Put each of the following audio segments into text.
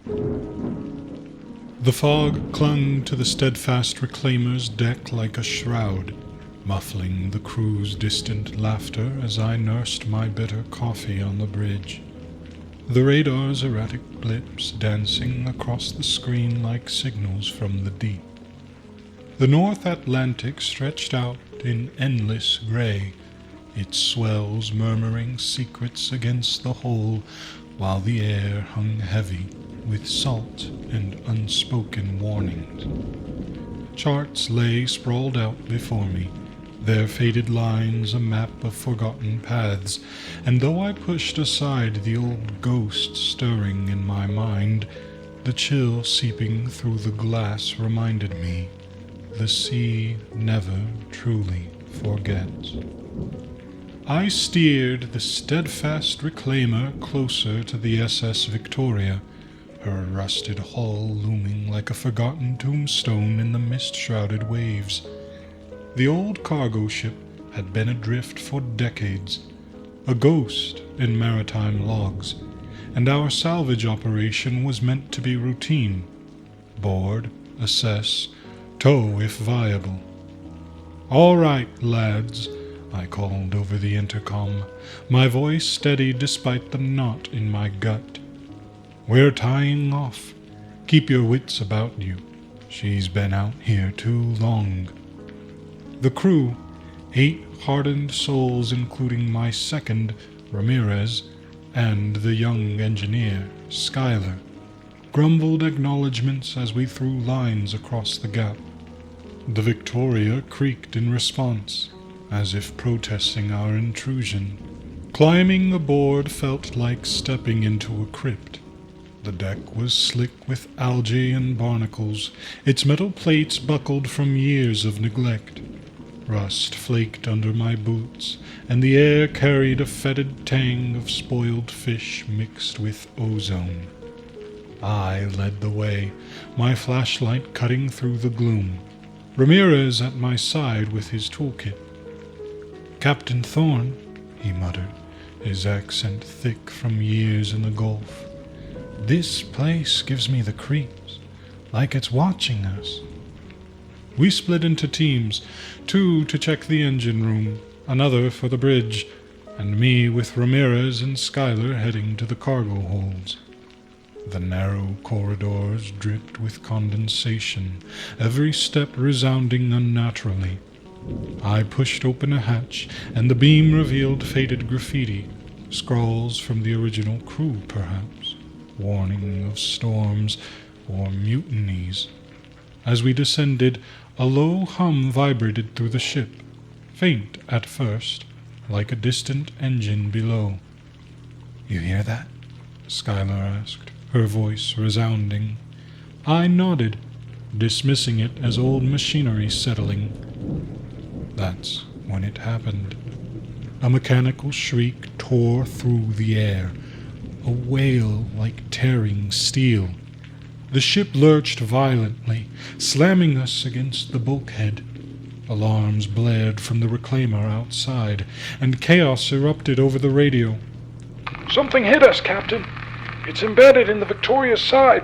The fog clung to the steadfast reclaimer's deck like a shroud, muffling the crew's distant laughter as I nursed my bitter coffee on the bridge. The radar's erratic blips dancing across the screen like signals from the deep. The North Atlantic stretched out in endless gray, its swells murmuring secrets against the hull, while the air hung heavy with salt and unspoken warnings. Charts lay sprawled out before me, their faded lines a map of forgotten paths, and though I pushed aside the old ghost stirring in my mind, the chill seeping through the glass reminded me the sea never truly forgets. I steered the steadfast reclaimer closer to the SS Victoria, her rusted hull looming like a forgotten tombstone in the mist-shrouded waves. The old cargo ship had been adrift for decades, a ghost in maritime logs, and our salvage operation was meant to be routine. Board, assess, tow if viable. "All right, lads," I called over the intercom, my voice steady despite the knot in my gut. "We're tying off. Keep your wits about you. She's been out here too long." The crew, 8 hardened souls including my second, Ramirez, and the young engineer, Schuyler, grumbled acknowledgments as we threw lines across the gap. The Victoria creaked in response, as if protesting our intrusion. Climbing aboard felt like stepping into a crypt. The deck was slick with algae and barnacles, its metal plates buckled from years of neglect. Rust flaked under my boots, and the air carried a fetid tang of spoiled fish mixed with ozone. I led the way, my flashlight cutting through the gloom, Ramirez at my side with his toolkit. "Captain Thorne," he muttered, his accent thick from years in the Gulf. "This place gives me the creeps, like it's watching us." We split into teams, 2 to check the engine room, another for the bridge, and me with Ramirez and Schuyler heading to the cargo holds. The narrow corridors dripped with condensation, every step resounding unnaturally. I pushed open a hatch, and the beam revealed faded graffiti, scrawls from the original crew, perhaps, warning of storms or mutinies. As we descended, a low hum vibrated through the ship, faint at first, like a distant engine below. "You hear that?" Schuyler asked, her voice resounding. I nodded, dismissing it as old machinery settling. That's when it happened. A mechanical shriek tore through the air, a wail like tearing steel. The ship lurched violently, slamming us against the bulkhead. Alarms blared from the reclaimer outside, and chaos erupted over the radio. "Something hit us, Captain. It's embedded in the Victoria's side."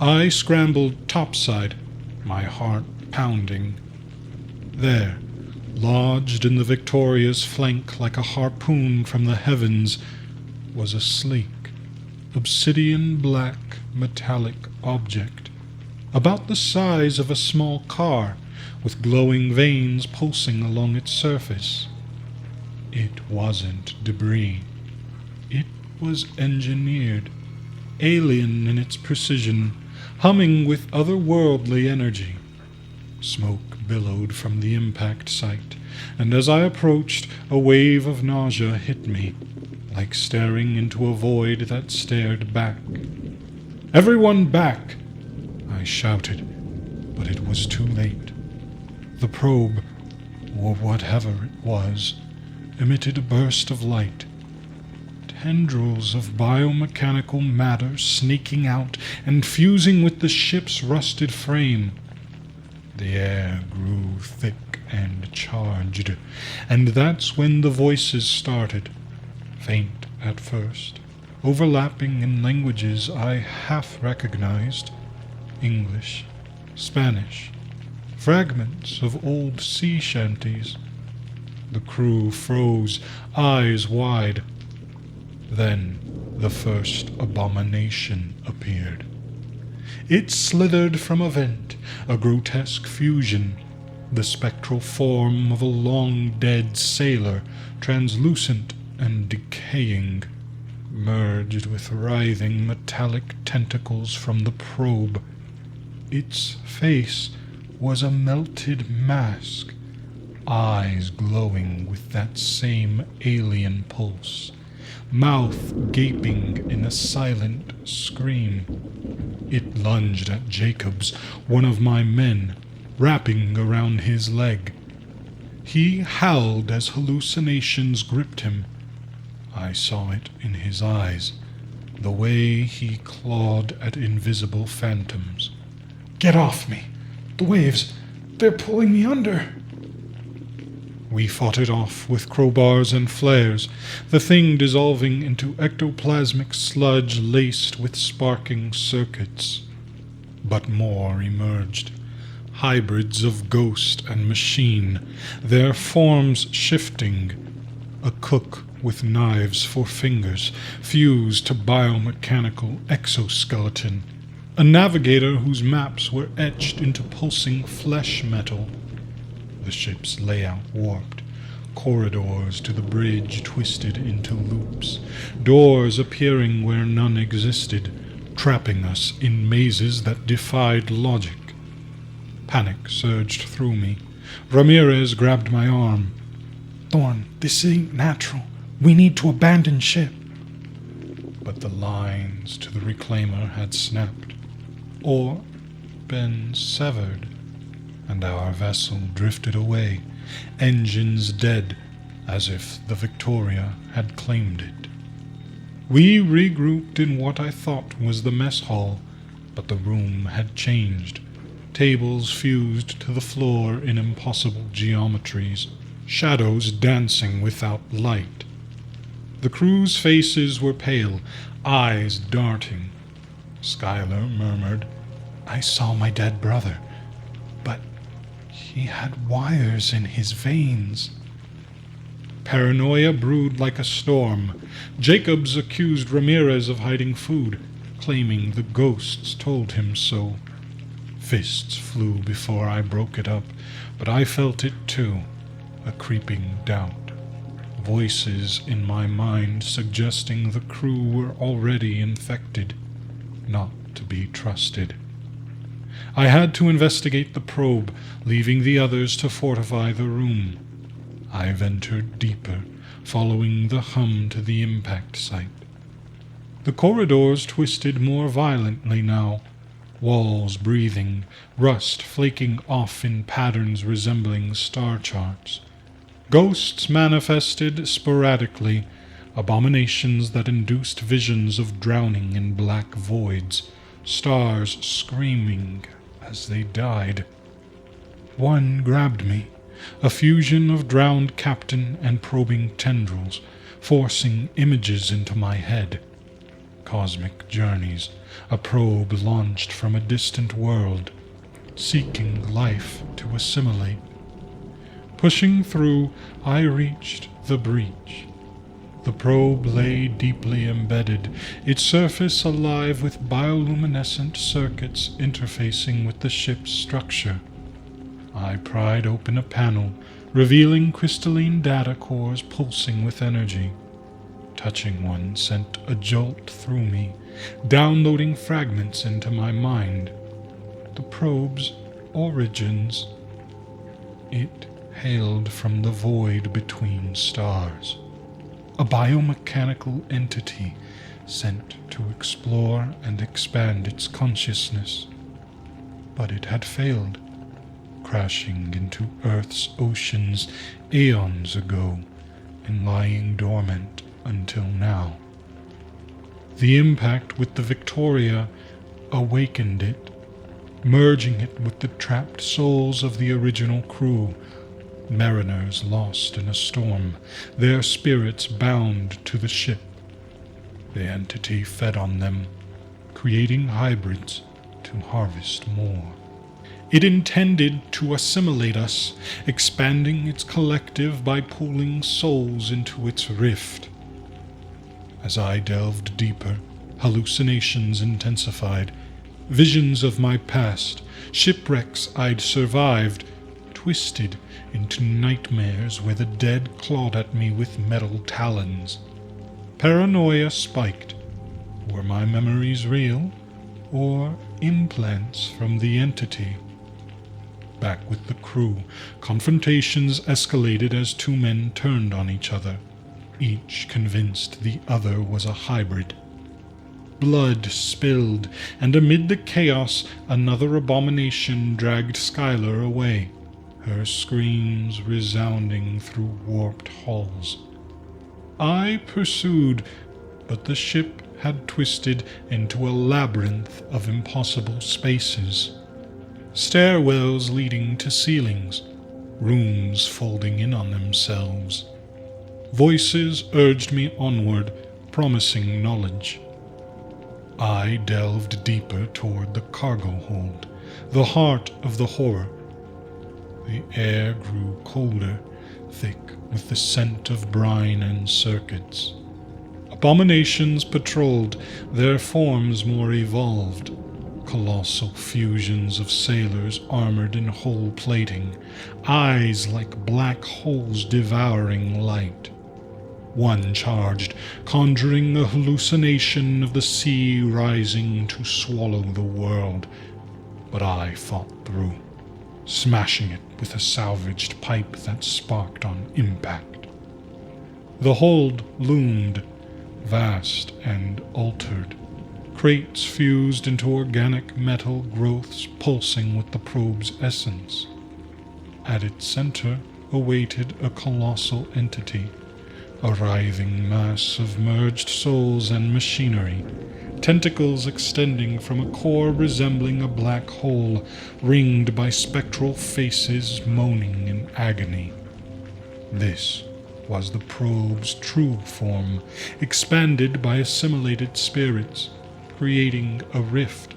I scrambled topside, my heart pounding. There, lodged in the Victoria's flank like a harpoon from the heavens, was a sleek, obsidian-black, metallic object, about the size of a small car, with glowing veins pulsing along its surface. It wasn't debris. It was engineered, alien in its precision, humming with otherworldly energy. Smoke billowed from the impact site, and as I approached, a wave of nausea hit me, like staring into a void that stared back. "Everyone back!" I shouted, but it was too late. The probe, or whatever it was, emitted a burst of light. Tendrils of biomechanical matter snaking out and fusing with the ship's rusted frame. The air grew thick and charged, and that's when the voices started, faint at first, overlapping in languages I half recognized: English, Spanish, fragments of old sea shanties. The crew froze, eyes wide. Then the first abomination appeared. It slithered from a vent, a grotesque fusion, the spectral form of a long-dead sailor, translucent and decaying, merged with writhing metallic tentacles from the probe. Its face was a melted mask, eyes glowing with that same alien pulse, mouth gaping in a silent scream. It lunged at Jacobs, one of my men, wrapping around his leg. He howled as hallucinations gripped him. I saw it in his eyes, the way he clawed at invisible phantoms. Get off me! The waves! They're pulling me under! We fought it off with crowbars and flares, the thing dissolving into ectoplasmic sludge laced with sparking circuits. But more emerged, hybrids of ghost and machine, their forms shifting. A cook with knives for fingers, fused to biomechanical exoskeleton. A navigator whose maps were etched into pulsing flesh metal. The ship's layout warped, corridors to the bridge twisted into loops, doors appearing where none existed, trapping us in mazes that defied logic. Panic surged through me. Ramirez grabbed my arm. Thorn, this ain't natural. We need to abandon ship. But the lines to the reclaimer had snapped, or been severed, and our vessel drifted away, engines dead, as if the Victoria had claimed it. We regrouped in what I thought was the mess hall, but the room had changed. Tables fused to the floor in impossible geometries, shadows dancing without light. The crew's faces were pale, eyes darting. Schuyler murmured, "I saw my dead brother, but he had wires in his veins." Paranoia brewed like a storm. Jacobs accused Ramirez of hiding food, claiming the ghosts told him so. Fists flew before I broke it up, but I felt it too, a creeping doubt. Voices in my mind suggesting the crew were already infected, not to be trusted. I had to investigate the probe, leaving the others to fortify the room. I ventured deeper, following the hum to the impact site. The corridors twisted more violently now, walls breathing, rust flaking off in patterns resembling star charts. Ghosts manifested sporadically, abominations that induced visions of drowning in black voids, stars screaming as they died. One grabbed me, a fusion of drowned captain and probing tendrils, forcing images into my head. Cosmic journeys, a probe launched from a distant world, seeking life to assimilate. Pushing through, I reached the breach. The probe lay deeply embedded, its surface alive with bioluminescent circuits interfacing with the ship's structure. I pried open a panel, revealing crystalline data cores pulsing with energy. Touching one sent a jolt through me, downloading fragments into my mind. The probe's origins. It hailed from the void between stars. A biomechanical entity sent to explore and expand its consciousness. But it had failed, crashing into Earth's oceans eons ago and lying dormant until now. The impact with the Victoria awakened it, merging it with the trapped souls of the original crew, mariners lost in a storm, their spirits bound to the ship. The entity fed on them, creating hybrids to harvest more. It intended to assimilate us, expanding its collective by pooling souls into its rift. As I delved deeper, hallucinations intensified. Visions of my past, shipwrecks I'd survived, twisted into nightmares where the dead clawed at me with metal talons. Paranoia spiked. Were my memories real, or implants from the entity? Back with the crew, confrontations escalated as two men turned on each other, each convinced the other was a hybrid. Blood spilled, and amid the chaos, another abomination dragged Skylar away, her screams resounding through warped halls. I pursued, but the ship had twisted into a labyrinth of impossible spaces. Stairwells leading to ceilings, rooms folding in on themselves. Voices urged me onward, promising knowledge. I delved deeper toward the cargo hold, the heart of the horror. The air grew colder, thick with the scent of brine and circuits. Abominations patrolled, their forms more evolved. Colossal fusions of sailors armored in hull plating, eyes like black holes devouring light. One charged, conjuring a hallucination of the sea rising to swallow the world. But I fought through, smashing it with a salvaged pipe that sparked on impact. The hold loomed, vast and altered. Crates fused into organic metal growths pulsing with the probe's essence. At its center awaited a colossal entity, a writhing mass of merged souls and machinery, tentacles extending from a core resembling a black hole, ringed by spectral faces moaning in agony. This was the probe's true form, expanded by assimilated spirits, creating a rift,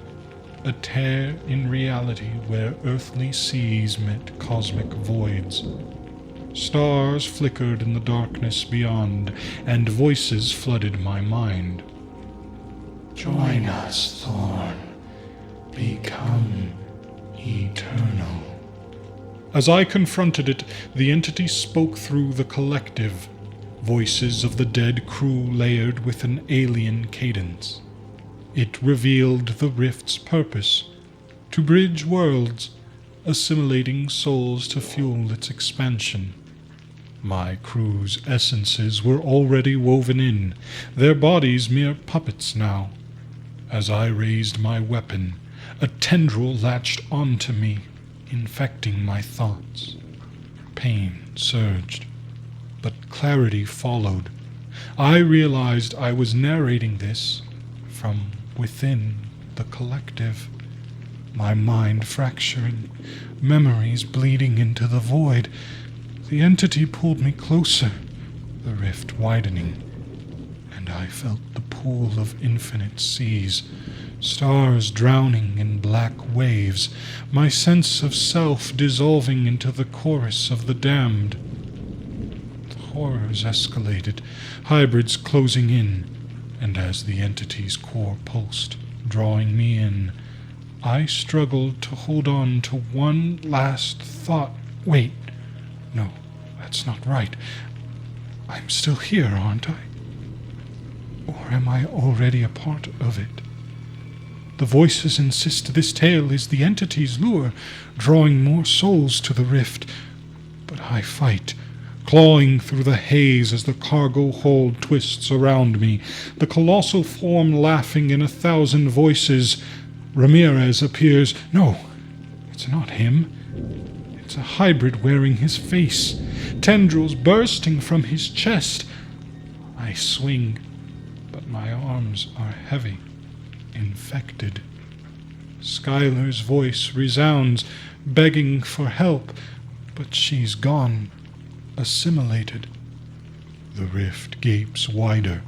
a tear in reality where earthly seas met cosmic voids. Stars flickered in the darkness beyond, and voices flooded my mind. Join us, Thorn. Become eternal. As I confronted it, the entity spoke through the collective, voices of the dead crew layered with an alien cadence. It revealed the rift's purpose, to bridge worlds, assimilating souls to fuel its expansion. My crew's essences were already woven in, their bodies mere puppets now. As I raised my weapon, a tendril latched onto me, infecting my thoughts. Pain surged, but clarity followed. I realized I was narrating this from within the collective, my mind fracturing, memories bleeding into the void. The entity pulled me closer, the rift widening, and I felt the pool of infinite seas, stars drowning in black waves, my sense of self dissolving into the chorus of the damned. The horrors escalated, hybrids closing in, and as the entity's core pulsed, drawing me in, I struggled to hold on to one last thought. Wait, no, that's not right. I'm still here, aren't I? Or am I already a part of it? The voices insist this tale is the entity's lure, drawing more souls to the rift. But I fight, clawing through the haze as the cargo hold twists around me, the colossal form laughing in 1,000 voices. Ramirez appears. No, it's not him. It's a hybrid wearing his face, tendrils bursting from his chest. I swing, but my arms are heavy, infected. Skylar's voice resounds, begging for help, but she's gone, assimilated. The rift gapes wider,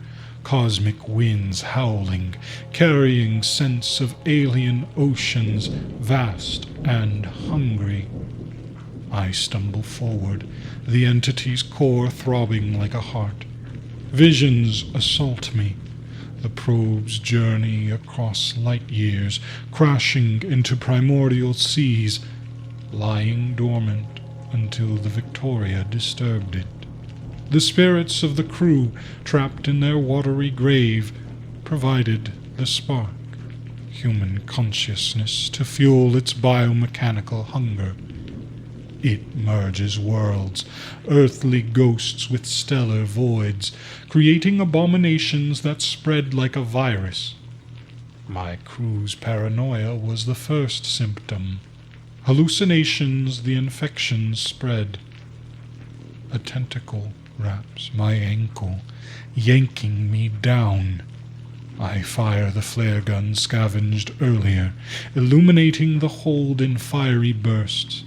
cosmic winds howling, carrying scents of alien oceans, vast and hungry. I stumble forward, the entity's core throbbing like a heart. Visions assault me, the probe's journey across light years, crashing into primordial seas, lying dormant until the Victoria disturbed it. The spirits of the crew, trapped in their watery grave, provided the spark, human consciousness, to fuel its biomechanical hunger. It merges worlds, earthly ghosts with stellar voids, creating abominations that spread like a virus. My crew's paranoia was the first symptom. Hallucinations, the infection spread. A tentacle wraps my ankle, yanking me down. I fire the flare gun scavenged earlier, illuminating the hold in fiery bursts.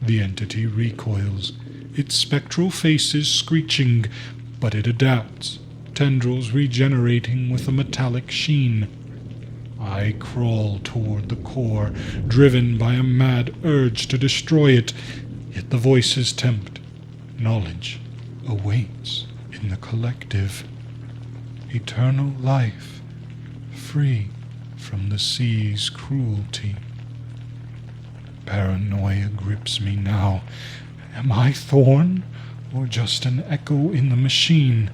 The entity recoils, its spectral faces screeching, but it adapts, tendrils regenerating with a metallic sheen. I crawl toward the core, driven by a mad urge to destroy it, yet the voices tempt. Knowledge awaits in the collective. Eternal life, free from the sea's cruelty. Paranoia grips me now. Am I Thorn, or just an echo in the machine?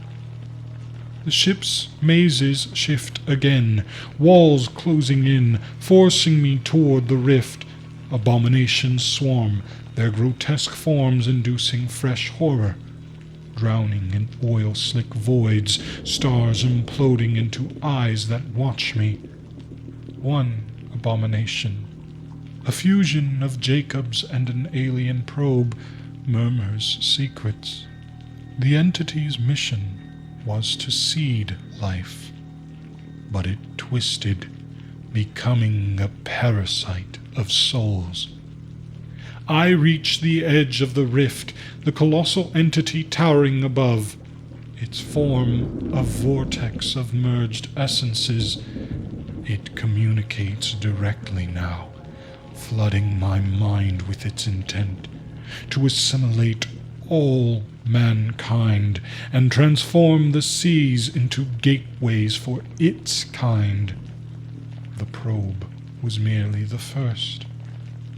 The ship's mazes shift again, walls closing in, forcing me toward the rift. Abominations swarm, their grotesque forms inducing fresh horror. Drowning in oil-slick voids, stars imploding into eyes that watch me. One abomination, a fusion of Jacob's and an alien probe, murmurs secrets. The entity's mission was to seed life, but it twisted, becoming a parasite of souls. I reach the edge of the rift, the colossal entity towering above, its form a vortex of merged essences. It communicates directly now, flooding my mind with its intent to assimilate all mankind and transform the seas into gateways for its kind. The probe was merely the first.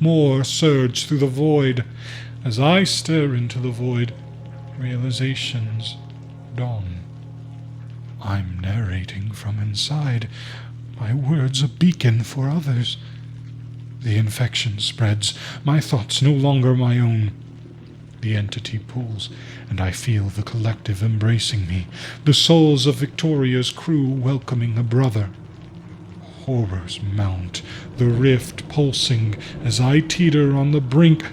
More surge through the void. As I stare into the void, realizations dawn. I'm narrating from inside, my words a beacon for others. The infection spreads, my thoughts no longer my own. The entity pulls, and I feel the collective embracing me, the souls of Victoria's crew welcoming a brother. Horrors mount, the rift pulsing as I teeter on the brink.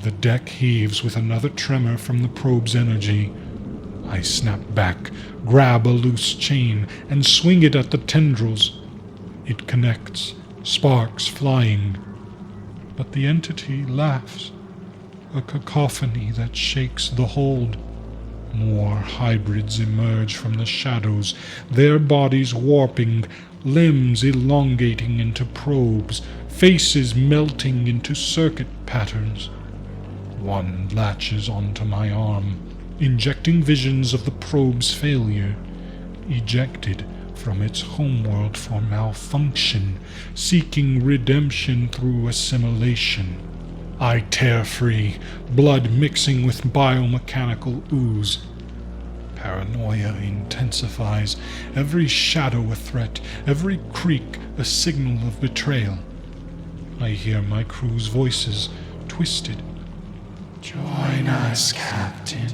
The deck heaves with another tremor from the probe's energy. I snap back, grab a loose chain, and swing it at the tendrils. It connects, sparks flying. But the entity laughs, a cacophony that shakes the hold. More hybrids emerge from the shadows, their bodies warping, limbs elongating into probes, faces melting into circuit patterns. One latches onto my arm, injecting visions of the probe's failure, ejected from its homeworld for malfunction, seeking redemption through assimilation. I tear free, blood mixing with biomechanical ooze. Paranoia intensifies, every shadow a threat, every creak a signal of betrayal. I hear my crew's voices, twisted. Join us, Captain.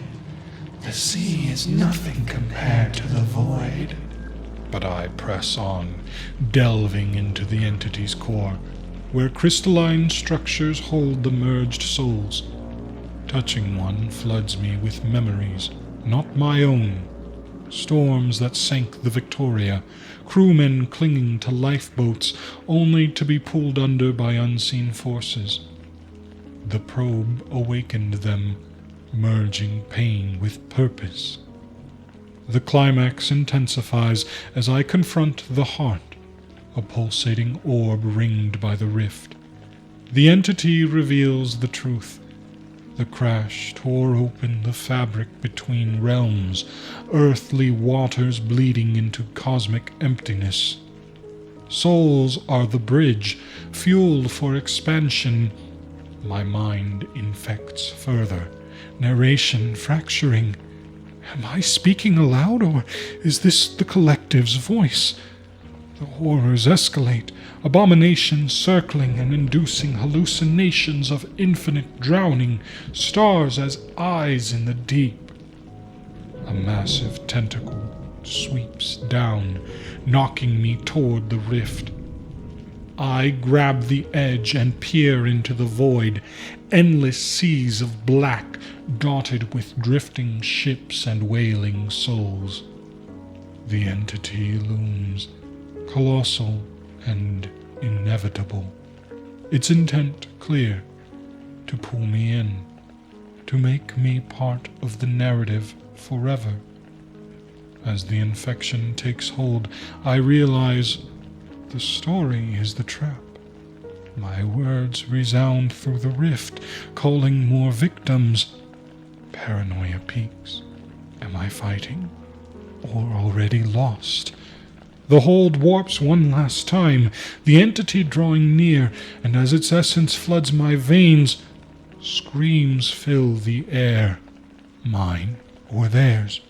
The sea is nothing compared to the void. But I press on, delving into the entity's core, where crystalline structures hold the merged souls. Touching one floods me with memories, not my own. Storms that sank the Victoria, crewmen clinging to lifeboats only to be pulled under by unseen forces. The probe awakened them, merging pain with purpose. The climax intensifies as I confront the heart, a pulsating orb ringed by the rift. The entity reveals the truth. The crash tore open the fabric between realms, earthly waters bleeding into cosmic emptiness. Souls are the bridge, fuel for expansion. My mind infects further, narration fracturing. Am I speaking aloud, or is this the collective's voice? The horrors escalate, abominations circling and inducing hallucinations of infinite drowning, stars as eyes in the deep. A massive tentacle sweeps down, knocking me toward the rift. I grab the edge and peer into the void, endless seas of black, dotted with drifting ships and wailing souls. The entity looms, colossal and inevitable, its intent clear, to pull me in, to make me part of the narrative forever. As the infection takes hold, I realize the story is the trap. My words resound through the rift, calling more victims. Paranoia peaks. Am I fighting, or already lost? The hold warps one last time, the entity drawing near, and as its essence floods my veins, screams fill the air, mine or theirs.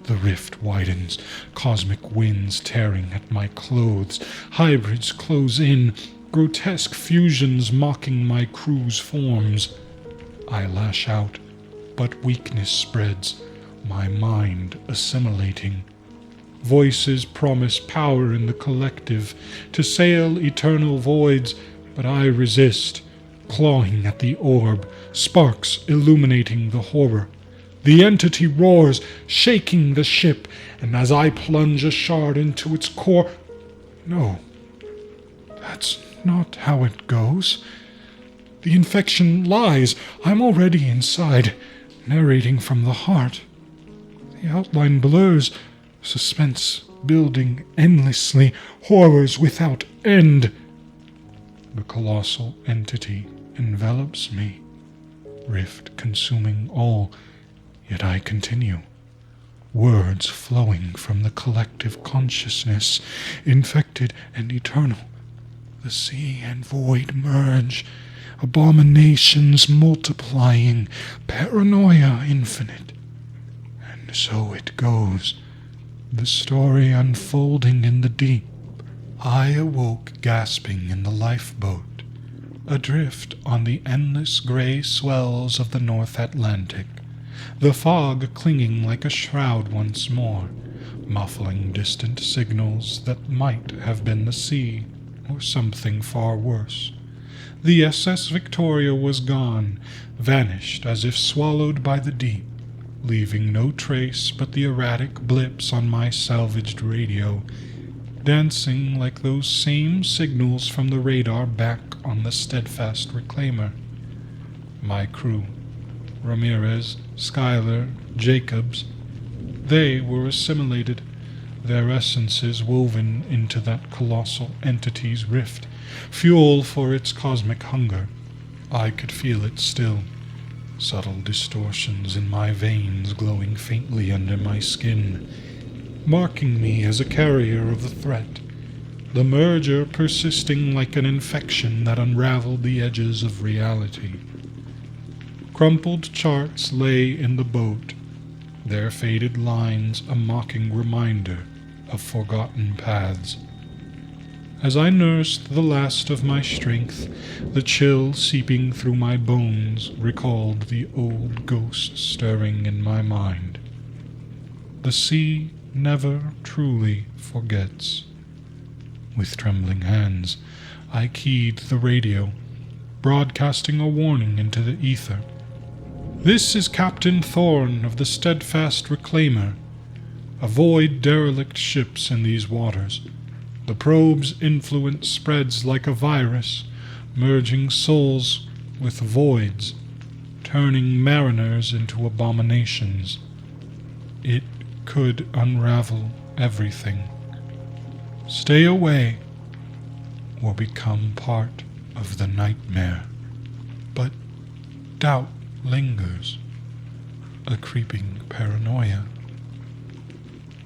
The rift widens, cosmic winds tearing at my clothes, hybrids close in, grotesque fusions mocking my crew's forms. I lash out, but weakness spreads, my mind assimilating. Voices promise power in the collective, to sail eternal voids, but I resist, clawing at the orb, sparks illuminating the horror. The entity roars, shaking the ship, and as I plunge a shard into its core... No, that's not how it goes. The infection lies. I'm already inside, narrating from the heart. The outline blurs, suspense building endlessly, horrors without end. The colossal entity envelops me, rift consuming all. Yet I continue, words flowing from the collective consciousness, infected and eternal. The sea and void merge, abominations multiplying, paranoia infinite. And so it goes, the story unfolding in the deep. I awoke gasping in the lifeboat, adrift on the endless gray swells of the North Atlantic. The fog clinging like a shroud once more, muffling distant signals that might have been the sea, or something far worse. The SS Victoria was gone, vanished as if swallowed by the deep, leaving no trace but the erratic blips on my salvaged radio, dancing like those same signals from the radar back on the steadfast reclaimer. My crew, Ramirez, Schuyler, Jacobs, they were assimilated, their essences woven into that colossal entity's rift, fuel for its cosmic hunger. I could feel it still, subtle distortions in my veins glowing faintly under my skin, marking me as a carrier of the threat, the merger persisting like an infection that unraveled the edges of reality. Crumpled charts lay in the boat, their faded lines a mocking reminder of forgotten paths. As I nursed the last of my strength, the chill seeping through my bones recalled the old ghost stirring in my mind. The sea never truly forgets. With trembling hands, I keyed the radio, broadcasting a warning into the ether. This is Captain Thorne of the Steadfast Reclaimer. Avoid derelict ships in these waters. The probe's influence spreads like a virus, merging souls with voids, turning mariners into abominations. It could unravel everything. Stay away or become part of the nightmare. But doubt lingers, a creeping paranoia.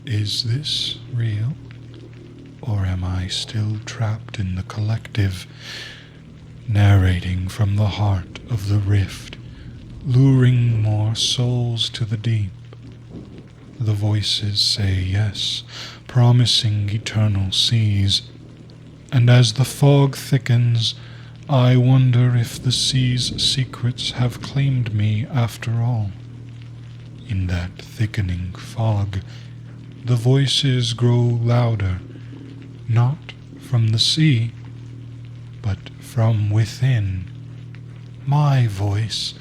Is this real? Or am I still trapped in the collective, narrating from the heart of the rift, luring more souls to the deep? The voices say yes, promising eternal seas, and as the fog thickens, I wonder if the sea's secrets have claimed me after all. In that thickening fog, the voices grow louder, not from the sea, but from within. My voice,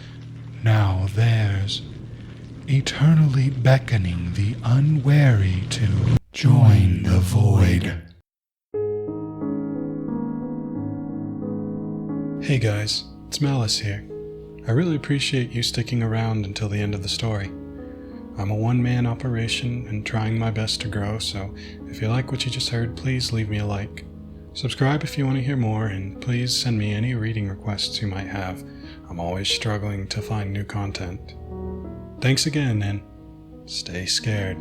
now theirs, eternally beckoning the unwary to join the void. Hey guys, it's Malice here. I really appreciate you sticking around until the end of the story. I'm a one-man operation and trying my best to grow, so if you like what you just heard, please leave me a like. Subscribe if you want to hear more, and please send me any reading requests you might have. I'm always struggling to find new content. Thanks again, and stay scared.